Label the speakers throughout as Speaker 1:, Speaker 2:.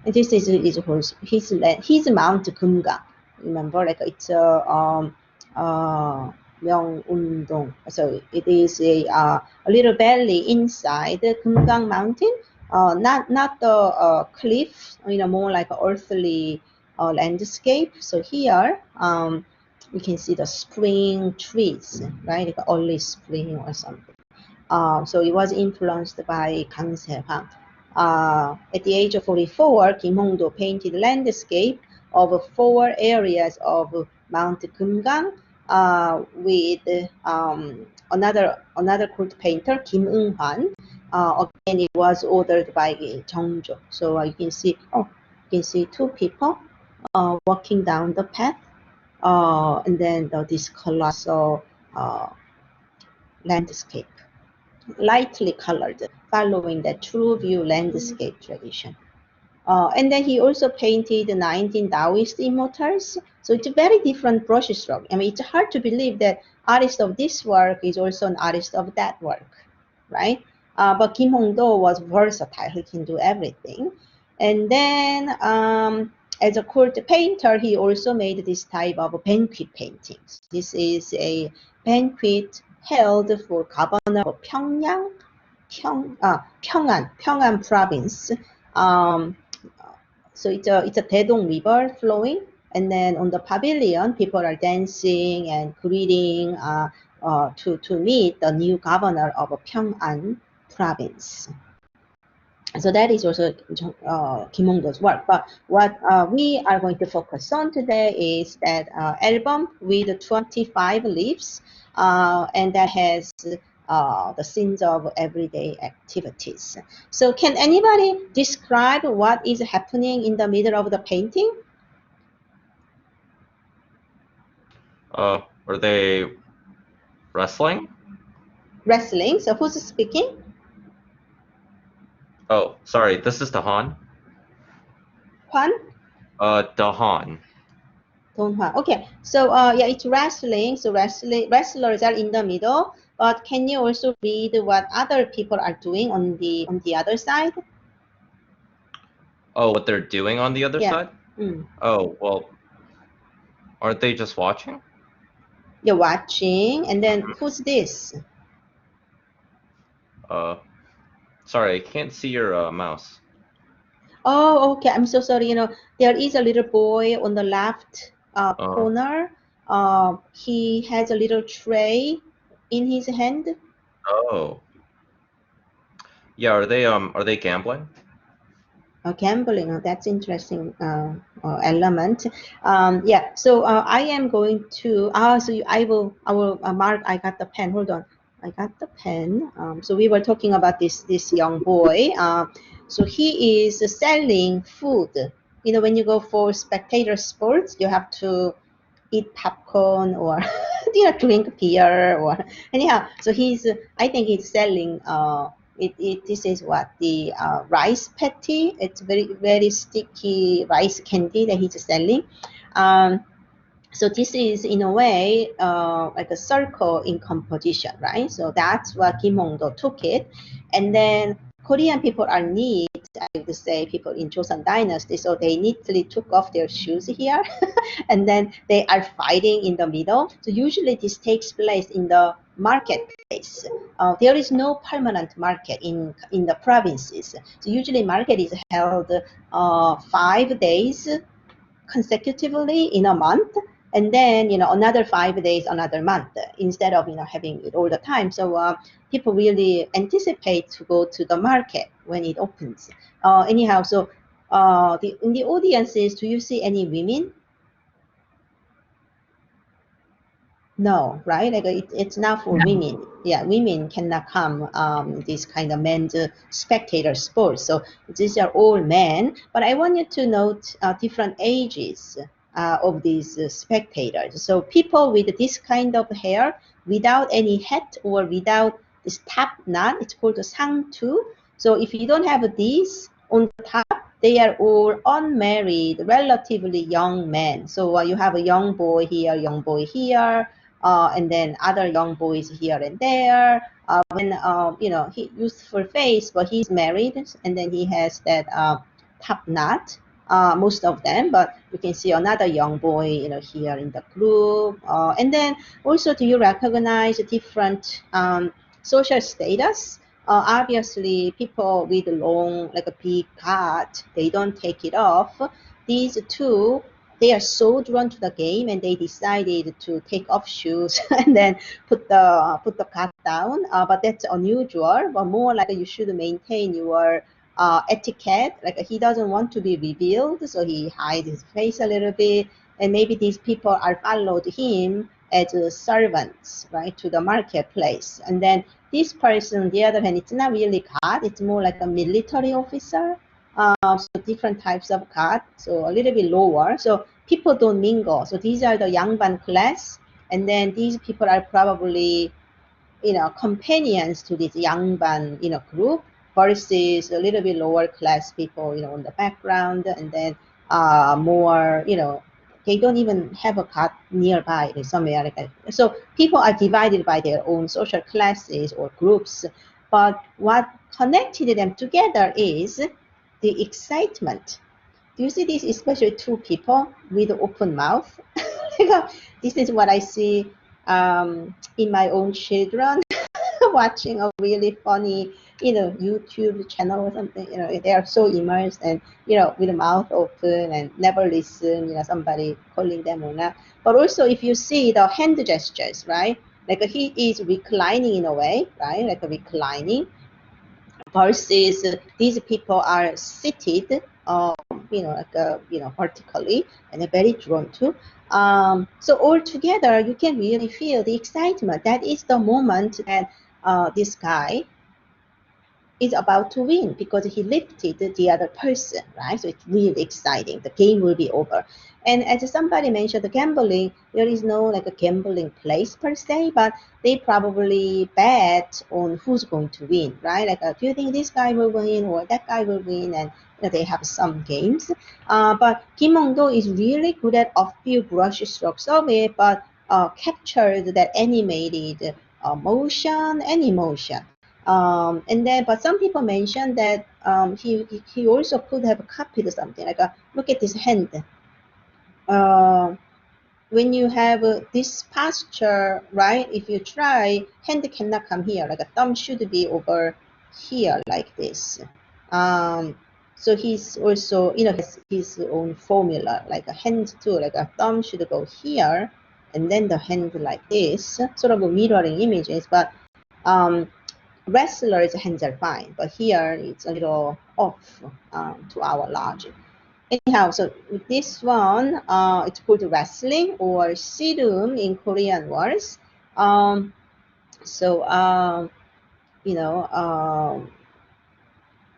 Speaker 1: And this is his Mount Kumgang. Remember, like it's a Myeongundong. So it is a little valley inside the Kumgang Mountain. Not the cliff, more like an earthly landscape. So here, we can see the spring trees, right? Like early spring or something. So it was influenced by Kang Se-hwang. At the age of 44, Kim-hongdo painted landscape of 4 areas of Mount Kumgang with another court painter, Kim Eun-hwan. Again, it was ordered by Jeongjo. So you can see 2 people walking down the path, and then this colossal landscape, lightly colored, following the true view landscape tradition. And then he also painted 19 Taoist immortals. So it's a very different brushstroke. I mean, it's hard to believe that artist of this work is also an artist of that work, right? But Kim Hongdo was versatile. He can do everything. And then as a court painter, he also made this type of banquet paintings. This is a banquet held for governor of Pyongyang, Pyongan province. So it's a Taedong River flowing, and then on the pavilion, people are dancing and greeting to meet the new governor of Pyongan province. So that is also Kim Hongdo's work. But what we are going to focus on today is that album with 25 leaves, and that has the scenes of everyday activities. So can anybody describe what is happening in the middle of the painting?
Speaker 2: Are they wrestling?
Speaker 1: Wrestling. So who's speaking?
Speaker 2: Oh, sorry. This is Dahan.
Speaker 1: Hwan?
Speaker 2: Dahan.
Speaker 1: Donghwan. Okay. So yeah, it's wrestling. So wrestlers are in the middle. But can you also read what other people are doing on the other side?
Speaker 2: Oh, what they're doing on the other side?
Speaker 1: Mm.
Speaker 2: Oh, well, aren't they just watching?
Speaker 1: You're watching, and then who's this?
Speaker 2: Sorry, I can't see your mouse.
Speaker 1: Oh, okay. I'm so sorry. There is a little boy on the left corner. He has a little tray in his hand.
Speaker 2: Oh. Yeah, are they gambling?
Speaker 1: Gambling. That's interesting element. Yeah. So I am going to. I will mark. I got the pen. Hold on. I got the pen. So we were talking about this young boy. So he is selling food. When you go for spectator sports, you have to eat popcorn or drink beer or anyhow. So I think he's selling. This is what the rice patty. It's very sticky rice candy that he's selling. So this is in a way like a circle in composition, right? So that's what Kim Hongdo took it, and then Korean people are neat. I would say people in Joseon Dynasty, so they neatly took off their shoes here, and then they are fighting in the middle. So usually this takes place in the marketplace. There is no permanent market in the provinces. So usually market is held 5 days consecutively in a month, and then another 5 days another month, instead of having it all the time. So people really anticipate to go to the market when it opens. Anyhow, so in the audiences, do you see any women? No, right? Like it's not for women. Yeah, women cannot come this kind of men's spectator sports. So these are all men. But I want you to note different ages of these spectators. So people with this kind of hair, without any hat or without this top knot, it's called a sangtu. So if you don't have these on the top, they are all unmarried, relatively young men. So you have a young boy here, and then other young boys here and there. When he youthful face, but he's married, and then he has that top knot, most of them, but you can see another young boy, here in the group. And then also, do you recognize different social status? Obviously, people with long, like a big cut, they don't take it off. These two, they are so drawn to the game, and they decided to take off shoes and then put the cut down. But that's unusual. But more like you should maintain your etiquette. Like he doesn't want to be revealed, so he hides his face a little bit. And maybe these people are followed him as servants, right, to the marketplace. And then this person, on the other hand, it's not really guard, it's more like a military officer. So different types of guard, so a little bit lower. So people don't mingle. So these are the Yangban class, and then these people are probably, companions to this Yangban, group, versus a little bit lower class people, on the background, and then more, they don't even have a cut nearby in somewhere like that. So people are divided by their own social classes or groups, but what connected them together is the excitement. Do you see this, especially two people with open mouth? This is what I see in my own children watching a really funny, YouTube channel or something. They are so immersed and, with the mouth open and never listen, somebody calling them or not. But also, if you see the hand gestures, right? Like he is reclining in a way, right? Like a reclining, versus these people are seated, vertically, and they're very drawn to. So all together, you can really feel the excitement. That is the moment that this guy is about to win, because he lifted the other person, right? So it's really exciting. The game will be over. And as somebody mentioned, the gambling, there is no like a gambling place per se, but they probably bet on who's going to win, right? Like, do you think this guy will win or that guy will win? And they have some games. But kimhongdo is really good at a few brush strokes of it, but captured that animated motion and emotion. And then, but some people mentioned that he also could have copied something like look at this hand. When you have this posture, right? If you try, hand cannot come here. Like a thumb should be over here, like this. So he's also, has his own formula, like a hand too. Like a thumb should go here, and then the hand like this, sort of mirroring images. But wrestlers' hands are fine, but here it's a little off to our logic. Anyhow, so with this one, it's called wrestling or 씨름 in Korean words.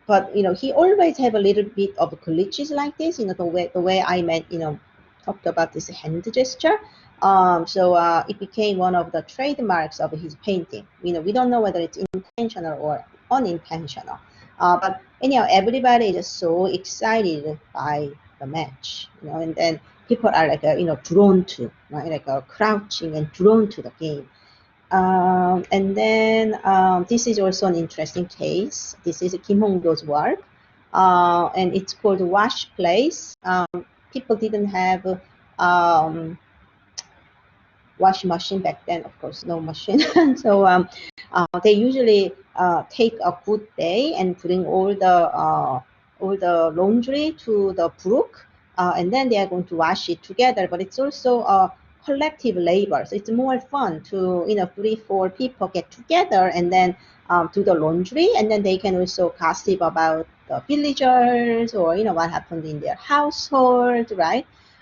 Speaker 1: But he always have a little bit of glitches like this. The way I meant, talked about this hand gesture. So it became one of the trademarks of his painting. We don't know whether it's intentional or unintentional. But anyhow, everybody is so excited by the match, and then people are like, drawn to, right? Like crouching and drawn to the game. And then this is also an interesting case. This is kimhongdo's work, and it's called Wash Place. People didn't have washing machine back then, of course, no machine. So they usually take a good day and bring all the laundry to the brook, and then they are going to wash it together. But it's also a collective labor, so it's more fun to 3-4 people get together and then do the laundry, and then they can also gossip about the villagers or what happened in their household, right?